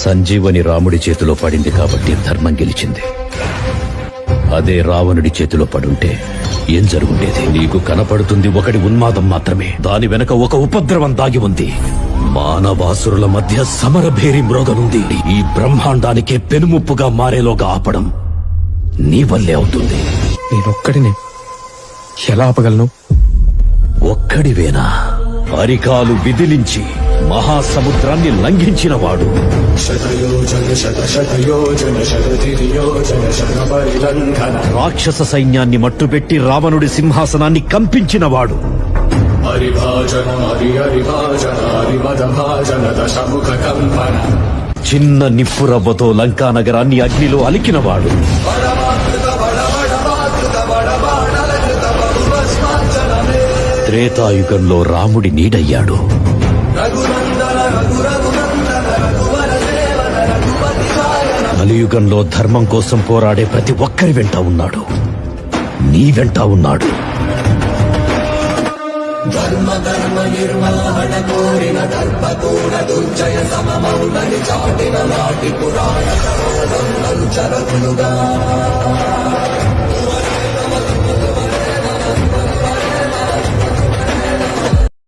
సంజీవని రాముడి చేతిలో పడింది కాబట్టి ధర్మం గెలిచింది. అదే రావణుడి చేతిలో పడుంటే ఏం జరుగుండేది? నీకు కనపడుతుంది ఒకటి ఉన్మాదం మాత్రమే. దాని వెనక ఒక ఉపద్రవం దాగి ఉంది. మానవాసురుల మధ్య సమరభేరి మ్రోగనుంది. ఈ బ్రహ్మాండానికే పెనుముప్పుగా మారేలోగా ఆపడం నీ వల్లే అవుతుంది. నేనొక్కడినే ఎలా ఆపగలను? ఒక్కడివేనా? అరికాలు విదిలించి మహాసముద్రాన్ని లంఘించినవాడు, రాక్షస సైన్యాన్ని మట్టుబెట్టి రావణుడి సింహాసనాన్ని కంపించినవాడు, చిన్న నిప్పురవ్వతో లంకా నగరాన్ని అగ్నిలో అలికినవాడు, త్రేతాయుగంలో రాముడి నీడయ్యాడు, కలియుగంలో ధర్మం కోసం పోరాడే ప్రతి ఒక్కరి వెంట ఉన్నాడు. నీ వెంట ఉన్నాడు. ధర్మ ధర్మ నిర్వహణ కోరిన దర్పతోడ దుర్జయ సమమౌలని చాటిన నాటి పురాణ చరకులుగా